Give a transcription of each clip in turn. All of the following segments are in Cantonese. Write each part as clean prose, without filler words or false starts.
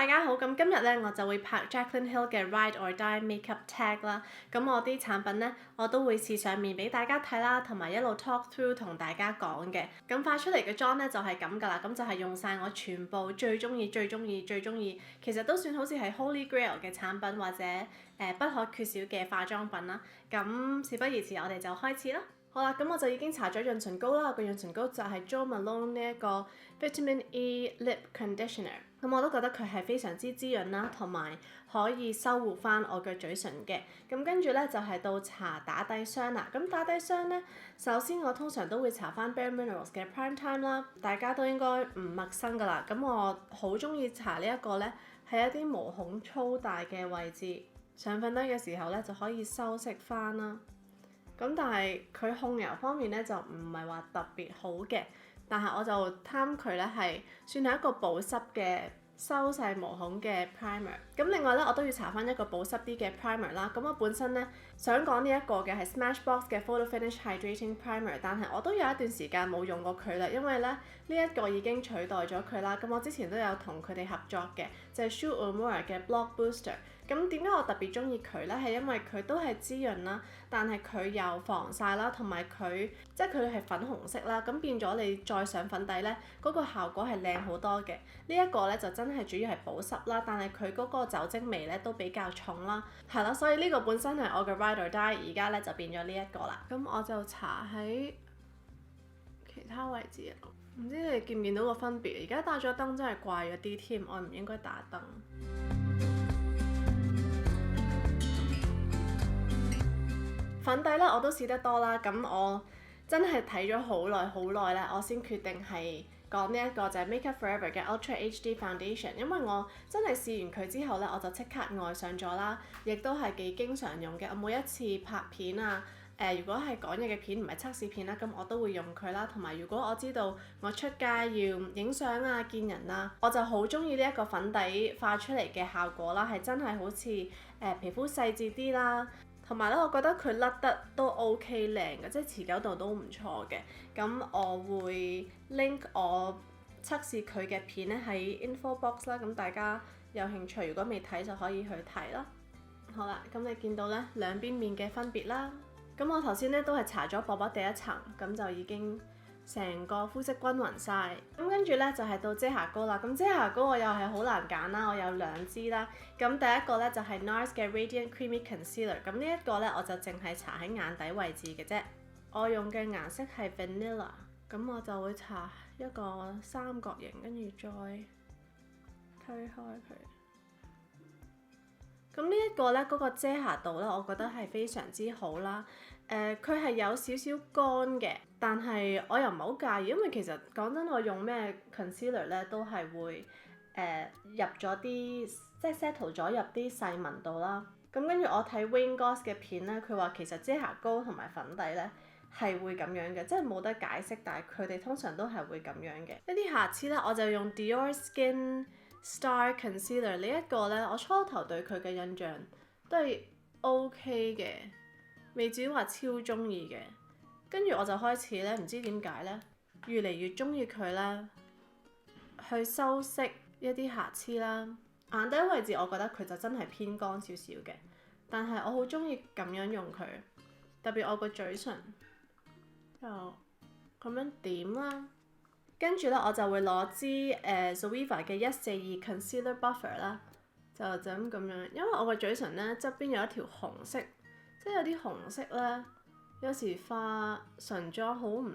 大家好，咁今日咧我就會拍 Jaclyn Hill 嘅 Ride or Die Makeup Tag 啦。咁我啲產品咧我都會試上面俾大家睇啦，同埋一路 talk through 同大家講嘅。咁化出嚟嘅妝咧就係咁㗎啦，咁就係用晒我全部最中意、其實都算好似係 Holy Grail 嘅產品或者不可缺少嘅化妝品啦。咁事不宜遲，我哋就開始啦。好啦，咁我就已經搽咗潤唇膏啦，個潤唇膏就係 Jo Malone 呢一個 Vitamin E Lip Conditioner。咁我都覺得佢係非常之滋潤啦，同埋可以修護翻我嘅嘴唇嘅。咁跟住咧就係到搽打底霜啦。咁打底霜咧，首先我通常都會搽翻 Bare Minerals 嘅 Prime Time 啦，大家都應該唔陌生噶啦。咁我好中意搽呢一個咧，係一啲毛孔粗大嘅位置，上粉底嘅時候咧就可以修飾翻啦。咁但係佢控油方面咧就唔係話特別好嘅，但係我就貪佢咧係算係一個保濕嘅修細毛孔嘅 primer。咁另外咧我都要搽翻一個保濕啲嘅 primer 啦。咁我本身咧想講呢一個嘅係 Smashbox 嘅 Photo Finish Hydrating Primer， 但係我都有一段時間冇用過佢啦，因為咧呢一個已經取代咗佢啦。咁我之前都有同佢哋合作嘅，就係 Shu Uemura 嘅 Block Booster。咁點解我特別中意佢呢？係因為佢都係滋潤啦，但係佢又防曬啦，同埋佢即係佢係粉紅色啦，咁變咗你再上粉底呢，嗰個效果係靚好多嘅。呢一個呢，就真係主要係保濕啦，但係佢嗰個酒精味呢都比較重啦，係啦，所以呢個本身係我嘅 Ride or Die， 而家呢就變咗呢一個啦。咁我就搽喺其他位置啊，唔知你見唔見到個分別？而家打咗燈真係怪咗啲添，我唔應該打燈。粉底咧我都試得多啦，咁我真係睇咗好耐咧，我先決定係講呢一個就係 Make Up Forever 嘅 Ultra HD Foundation， 因為我真係試完佢之後咧，我就即刻愛上咗啦，亦都係幾經常用嘅。我每一次拍片啊，如果係講嘢嘅片唔係測試片啦，咁我都會用佢啦。同埋如果我知道我出街要影相啊、見人啊，我就好中意呢一個粉底化出嚟嘅效果啦，係真係好似皮膚細緻啲啦。同埋咧，我覺得佢甩得都 OK 靚嘅，即係持久度都唔錯嘅。咁我會 link 我測試佢嘅片咧喺 info box 啦，咁大家有興趣如果未睇就可以去睇啦。好啦，咁你見到咧兩邊面嘅分別啦。咁我頭先咧都係搽咗薄薄第一層，咁就已經成個膚色均勻晒。咁跟住咧就係到遮瑕膏啦。咁遮瑕膏我又係好難揀啦，我有兩支啦。咁第一個咧就係 NARS 嘅 Radiant Creamy Concealer。咁呢一個咧我就淨係搽喺眼底位置嘅啫。我用嘅顏色係 Vanilla。咁我就會搽一個三角形，跟住再推開佢。咁呢一個咧，嗰個遮瑕度咧，我覺得係非常之好啦。佢係有少少乾嘅，但係我又唔係好介意，因為其實講真，我用咩 concealer 咧都係會入咗啲，即係 settle 咗入啲細紋度啦。咁跟住我睇 Wayne Goss 嘅片咧，佢話其實遮瑕膏同埋粉底咧係會咁樣嘅，即係冇得解釋，但係佢哋通常都係會咁樣嘅。一啲瑕疵咧，我就用 Dior Skin Star Concealer 呢一個呢，我初頭對佢嘅印象都係 OK 嘅，未至於話超中意嘅。跟住我就開始呢，唔知點解呢，越嚟越中意佢呢，去修飾一啲瑕疵啦。眼底位置我覺得佢就真係偏乾少少嘅，但係我好中意咁樣用佢，特別我個嘴唇就咁樣點啦。跟住咧，我就會攞支Zoeva 嘅142 Concealer Buffer 啦，就咁樣，因為我個嘴唇咧側邊有一條紅色，即係有啲紅色咧，有時化唇妝好唔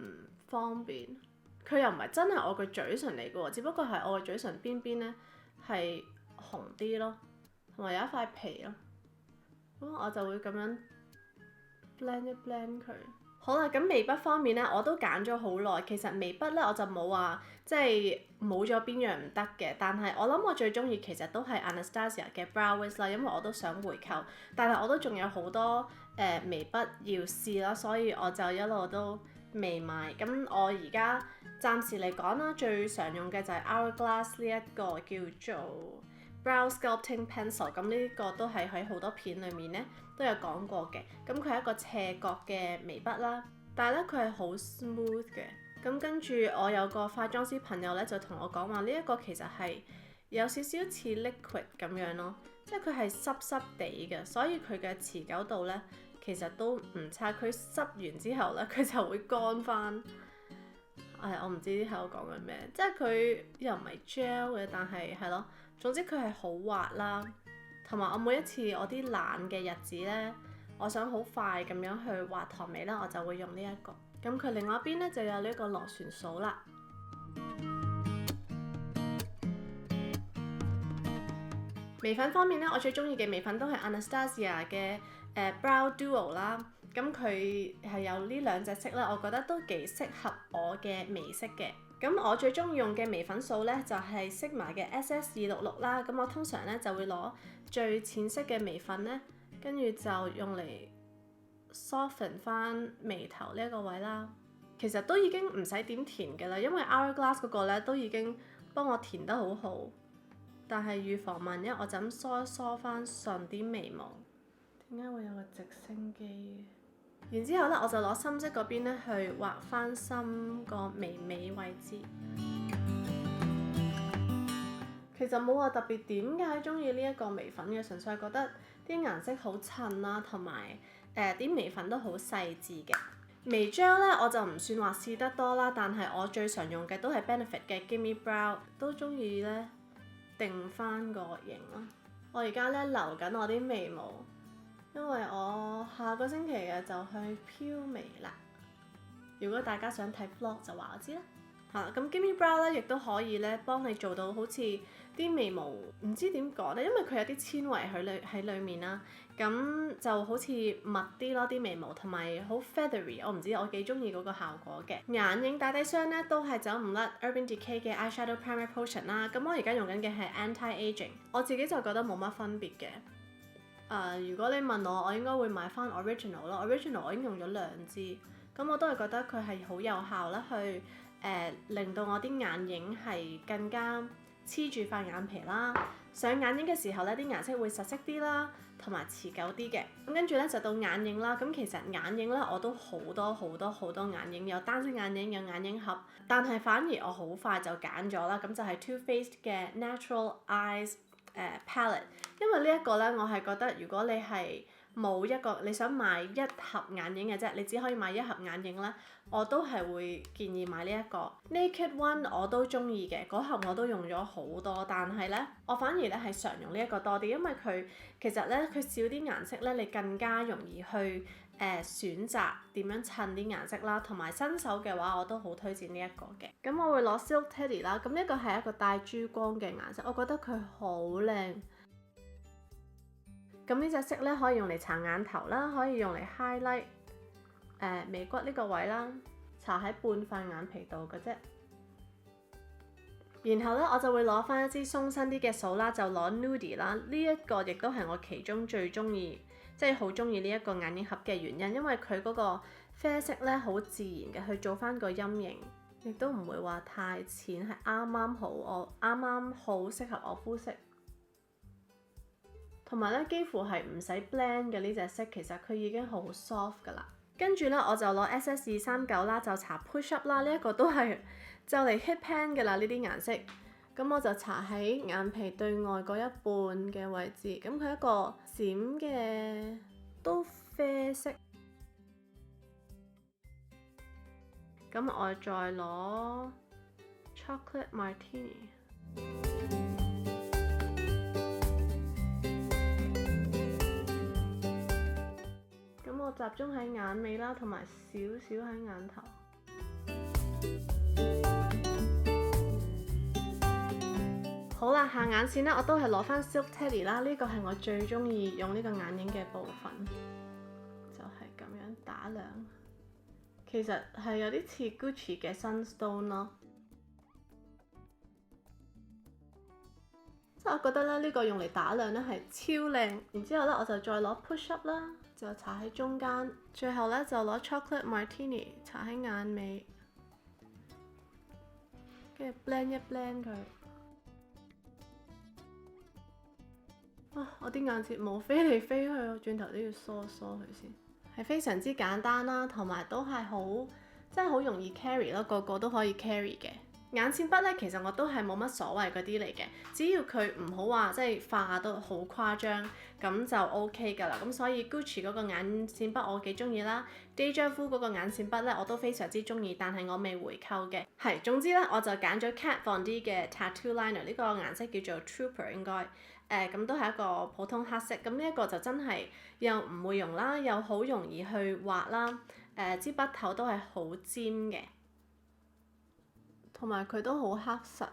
方便。佢又唔係真係我個嘴唇嚟嘅喎，只不過係我個嘴唇邊邊咧係紅啲咯，同埋有一塊皮咯。咁我就會咁樣 blend 一 blend 佢。好啦，咁眉筆方面咧，我都揀咗好耐。其實眉筆咧，我就冇話即係冇咗邊樣唔得嘅。但係我諗我最中意其實都係 Anastasia 嘅 Brow Wiz 啦，因為我都想回購。但係我都仲有好多眉筆要試啦，所以我就一路都未買。咁我而家暫時嚟講啦，最常用嘅就係 Hourglass 呢一個叫做Brow Sculpting Pencil， 咁呢個都係喺好多片裏面咧都有講過嘅。咁佢係一個斜角嘅眉筆啦，但係咧佢係好 smooth 嘅。咁跟住我有個化妝師朋友咧就同我講話，呢一個其實係有少少似 liquid 咁樣咯，即係佢係濕濕地嘅，所以佢嘅持久度呢其實都唔差。佢濕完之後呢，佢就會乾翻。我唔知喺度講緊咩，即係佢又唔係 gel 嘅，但係咯，總之佢係好滑啦。同埋我每一次我啲懶嘅日子呢，我想好快咁樣去滑糖味啦，我就會用呢一個。咁佢另外一邊呢，就有呢個螺旋藻啦。眉粉方面呢，我最中意嘅眉粉都係 Anastasia 嘅Brow Duo 啦。咁佢係有呢兩隻色啦，我覺得都幾適合我嘅眉色嘅。咁我最中意用嘅眉粉素呢，就係 Sigma 嘅 SS266啦。咁我通常呢，就會攞最淺色嘅眉粉呢，跟住就用嚟 soften 翻眉頭呢一個位啦。其實都已經唔使點填嘅啦，因為 Hourglass 嗰個呢都已經幫我填得好好。但係預防萬一，我就咁梳一梳翻順啲眉毛。點解會有個直升機？然之後呢，我就攞深色嗰邊呢去畫翻深個眉尾位置。其實冇話特別點解中意呢一個眉粉嘅，純粹係覺得啲顏色好襯啦，同埋啲眉粉都好細緻嘅。眉漿呢，我就唔算話試得多啦，但係我最常用嘅都係 Benefit 嘅 Gimme Brow， 都中意呢定翻個型啦。我而家呢留緊我啲眉毛。因為我下個星期嘅就去漂眉啦。如果大家想睇 vlog 就話我知啦。咁 Gimme Brow 咧亦都可以咧幫你做到好似啲眉毛唔知點講咧，因為佢有啲纖維喺裏面啦，咁就好似密啲咯啲眉毛，同埋好 feathery。我唔知我幾中意嗰個效果嘅。眼影打底霜咧都係走唔甩 Urban Decay 嘅 Eyeshadow Primer Potion 啦。咁我而家用緊嘅係 Anti-Aging， 我自己就覺得冇乜分別嘅。如果你問我，我應該會買翻 Original 咯。Original 我已經用咗2支，咁我都係覺得佢係好有效啦，去令到我啲眼影係更加黐住塊眼皮啦。上眼影嘅時候呢，啲顏色會實色啲啦，同埋持久啲嘅。咁跟住呢，就到眼影啦。咁其實眼影呢，我都好多眼影，有單色眼影，有眼影盒，但係反而我好快就揀咗啦。咁就係 Too Faced 嘅 Natural Eyes Palette， 因為呢一個呢，我係覺得如果你係冇一個你想買一盒眼影嘅啫，你只可以買一盒眼影呢，我都係會建議買呢一個 Naked One， 我都中意嘅，嗰盒我都用咗好多，但係呢，我反而呢係常用呢一個多啲，因為佢其實呢，佢少啲顏色呢，你更加容易去選擇點樣襯啲顏色啦，同埋新手嘅話我都好推薦呢一個嘅。咁我會攞 Silk Teddy 啦，咁呢個係一個帶珠光嘅顏色，我覺得佢好靚。咁呢隻色咧可以用嚟搽眼頭啦，可以用嚟 highlight 眉骨呢個位啦，搽喺半塊眼皮度嘅啫。然後咧我就會攞翻一支鬆身啲嘅掃啦，就攞 Nudie 啦，呢一個亦都係我其中最中意，即係好中意呢一個眼影盒嘅原因，因為佢嗰個啡色咧好自然嘅去做翻個陰影，亦都唔會話太淺，係啱啱好，我啱啱好適合我膚色。同埋咧，幾乎係唔使 blend 嘅呢隻色，其實佢已經好 soft 噶啦。跟住咧，我就攞 SS239 啦，就搽 push up 啦，呢一個都係就嚟 hit pan 嘅啦，呢啲顏色。咁我就搽喺眼皮對外嗰一半嘅位置。咁佢一個閃嘅都啡色。咁我再攞 chocolate martini。我集中喺眼尾啦，同埋少少喺眼頭。好啦，下眼線呢，我都係攞翻 Silk Teddy 啦，呢個係我最中意用呢個眼影嘅部分，就係咁樣打亮。其實係有啲似 Gucci 嘅 Sunstone 咯。即係我覺得咧，呢個用嚟打亮呢係超靚。然之後呢，我就再攞 Push Up 啦。就搽喺中間，最後咧就攞 Chocolate Martini 搽喺眼尾，跟住 blend 一 blend 佢。我啲眼睫毛飛嚟飛去，我轉頭都要梳梳佢先。係非常之簡單啦，同埋都係好，真係好容易 carry 咯，個個都可以 carry 嘅。眼線筆咧，其實我都係冇乜所謂嗰啲嚟嘅，只要佢唔好話即係化到好誇張，咁就 OK 㗎啦。咁所以 Gucci 嗰個眼線筆我幾中意啦，Deja Vu 嗰個眼線筆咧我都非常之中意，但係我未回購嘅。係，總之咧我就揀咗 Kat Von D 嘅 Tattoo Liner，呢個顏色叫做 Trooper 應該，咁都係一個普通黑色。咁呢一個就真係又唔會溶啦，又好容易去畫啦，支筆頭都係好尖嘅。同埋佢都好黑實。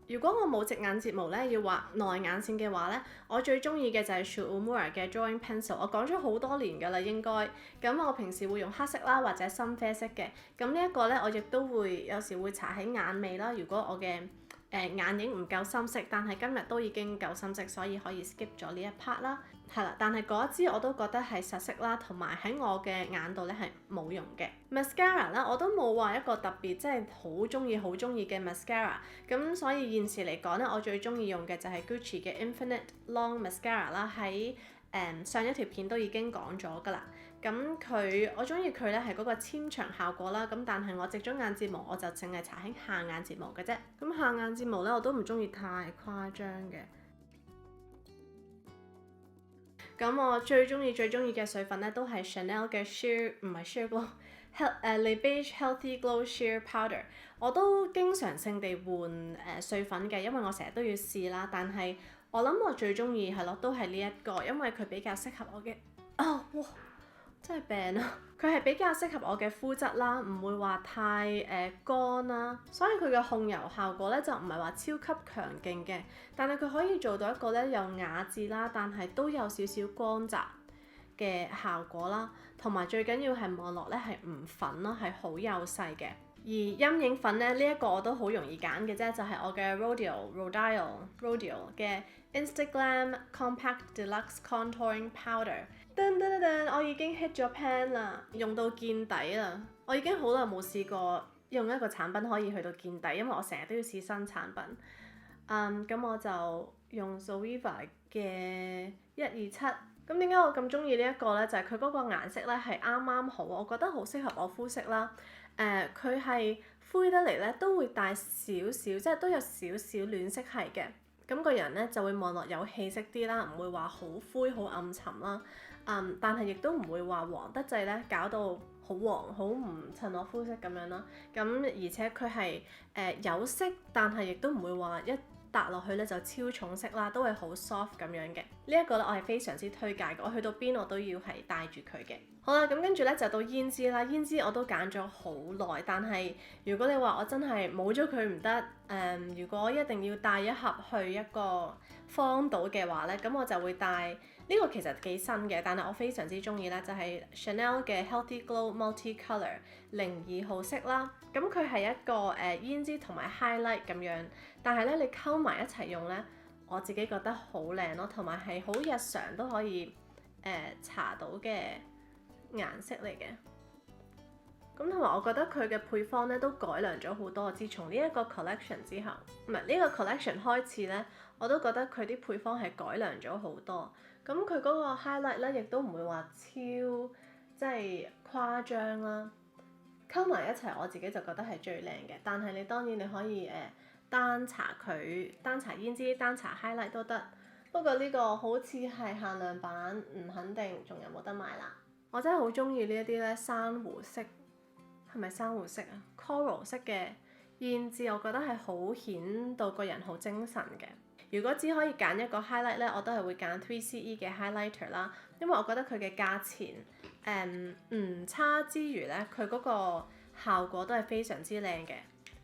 如果我冇隻眼睫毛咧，要畫內眼線嘅話咧，我最中意嘅就係 Shu Uemura 嘅 Drawing Pencil。我講咗好多年㗎啦，應該。咁我平時會用黑色啦，或者深啡色嘅。咁呢一個咧，我亦都會有時會搽喺眼尾啦。如果我嘅眼影唔夠深色，但係今日都已經夠深色，所以可以 skip 咗呢一 part 啦。係啦，但係嗰一支我都覺得係實色啦，同埋喺我嘅眼度咧係冇用嘅。Mascara 啦，我都冇話一個特別即係好中意嘅 mascara。咁所以現時嚟講咧，我最中意用嘅就係 Gucci 嘅 Infinite Long Mascara 啦。喺上一條片都已經講咗㗎啦。咁我中意佢咧係嗰個纖長效果啦。咁但係我植咗眼睫毛，我就淨係搽喺下眼睫毛嘅啫。咁下眼睫毛咧我都唔中意太誇張嘅。咁我最中意嘅水粉咧都係 Chanel 嘅 Sheer 唔係 Sheer Glow，Le Beige Healthy Glow Sheer Powder。我都經常性地換水粉嘅，因為我成日都要試啦。但係我諗我最中意係咯，都係呢一個，因為佢比較適合我嘅。哇！真係病啊！佢係比較適合我嘅膚質啦，唔會話太乾啦，所以佢嘅控油效果咧就唔係話超級強勁嘅，但係佢可以做到一個咧又雅致啦，但係都有少少光澤嘅效果啦，同埋最緊要係望落咧係唔粉咯，係好幼細嘅。而陰影粉咧呢一個我都好容易揀嘅啫，就係我嘅 Rodial 嘅 Instaglam Compact Deluxe Contouring Powder。我已經 hit 咗 pan 啦，用到見底啦。我已經好耐冇試過用一個產品可以去到見底，因為我成日都要試新產品。咁我就用 Zoeva 嘅127。咁點解我咁中意呢一個呢？就係佢嗰個顏色咧係啱啱好，我覺得好適合我膚色啦。佢係灰得嚟咧，都會帶少少，即係都有少少暖色系嘅。咁個人咧就會望落有氣息啲啦，唔會話好灰好暗沉啦。但係亦都唔會話黃得滯咧，搞到好黃，好唔襯我膚色咁樣啦。咁而且佢係有色，但係亦都唔會話一搭落去咧就超重色啦，都係好 soft 咁樣嘅。呢一個咧我係非常之推介嘅，我去到邊我都要係帶住佢嘅。好啦，咁跟住咧就到胭脂啦。胭脂我都揀咗好耐，但係如果你話我真係冇咗佢唔得，如果一定要帶一盒去一個荒島嘅話咧，咁我就會帶呢個其實幾新嘅，但係我非常之中意咧，就係 Chanel 嘅 Healthy Glow Multicolor 02號色啦。咁佢係一個胭脂同埋 highlight 咁樣，但係咧你溝埋一齊用咧，我自己覺得好靚咯，同埋係好日常都可以搽到嘅顏色嚟嘅。咁同埋我覺得佢嘅配方咧都改良咗好多。自從呢一個 collection 之後，唔係呢個 collection 開始咧，我都覺得佢啲配方係改良咗好多。咁佢嗰個 highlight 咧，亦都唔會話超即係誇張啦。溝埋一齊，我自己就覺得係最靚嘅。但係你當然你可以單搽胭脂、單搽 highlight 都得。不過呢個好似係限量版，唔肯定仲有冇得買啦。我真係好中意呢一啲咧珊瑚色，係咪珊瑚色啊 ？Coral 色嘅胭脂，我覺得係好顯到個人好精神嘅。如果只可以揀一個 highlight 咧，我都係會揀 3CE 嘅 highlighter 啦，因為我覺得佢嘅價錢唔差之餘咧，佢嗰個效果都係非常之靚嘅。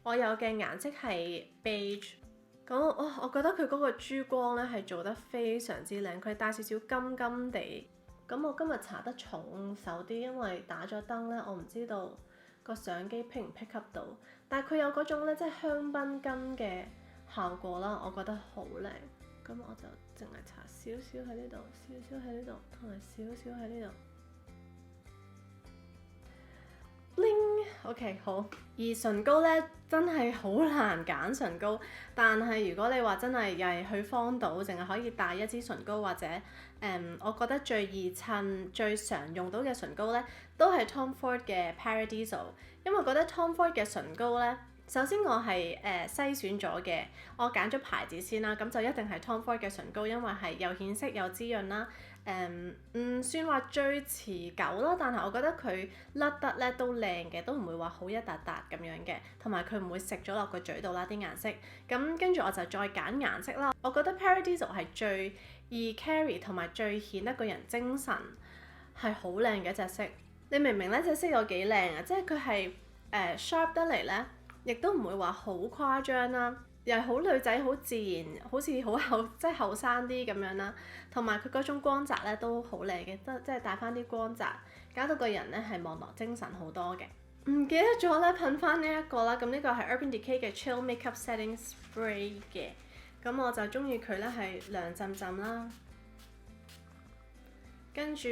我有嘅顏色係 beige，咁我覺得佢嗰個珠光咧係做得非常之靚，佢帶少少金金地。咁我今日搽得重手啲，因為打咗燈咧，我唔知道個相機 pick 唔 pick up 到，但係佢有嗰種咧即係香檳金嘅效果啦，我覺得好靚。咁我就淨係搽少少喺呢度，少少喺呢度，同埋少少喺呢度。OK 好。而唇膏呢，真係好難揀唇膏，但係如果你話真係又係去荒島，淨係可以帶一支唇膏或者我覺得最易襯、最常用到嘅唇膏呢，都係 Tom Ford 嘅 Paradiso， 因為我覺得 Tom Ford 嘅唇膏呢，首先我係篩選咗嘅，我揀咗牌子先啦，咁就一定係 Tom Ford 嘅唇膏，因為係又顯色又滋潤啦。唔算話最持久咯，但係我覺得佢甩得咧都靚嘅，都唔會話好一笪笪咁樣嘅，同埋佢唔會食咗落個嘴度啦啲顏色。咁跟住我就再揀顏色啦，我覺得 Paradiso 係最易 carry 同埋最顯得個人精神，係好靚嘅一隻色。你明唔明呢隻色有幾靚啊？即係佢係sharp 得嚟咧，亦都唔會話好誇張啦。又係好女仔，好自然，好似好後即係後生啲咁樣啦。同埋佢嗰種光澤咧都好靚嘅，即係帶翻啲光澤，搞到個人咧係望落精神好多嘅。唔記得咗咧噴翻呢一個啦，咁呢個係 Urban Decay 嘅 Chill Makeup Setting Spray 嘅，咁我就中意佢咧係涼浸浸啦。跟住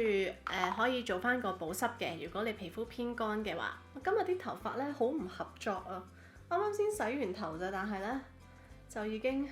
可以做翻個保濕嘅，如果你皮膚偏乾嘅話。我今日啲頭髮咧好唔合作啊，啱啱先洗完頭咋，但係咧就已經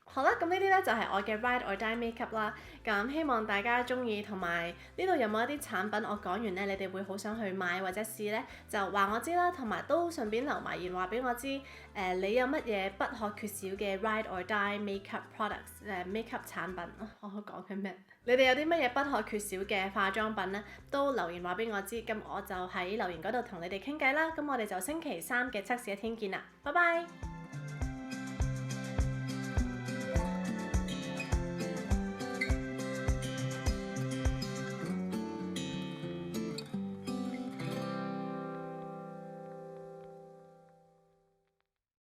好啦，咁呢啲咧就係我嘅 Ride or Die Makeup 啦。咁希望大家中意，同埋呢度有冇一啲產品我講完咧，你哋會好想去買或者試咧，就話我知啦。同埋都順便留埋言話俾我知，你有乜嘢不可缺少嘅 Ride or Die Makeup Products Makeup 產品我講緊咩？你哋有啲乜嘢不可缺少嘅化妝品咧，都留言話俾我知。咁我就喺留言嗰度同你哋傾偈啦。咁我哋就星期三嘅測試一天見啦，拜拜。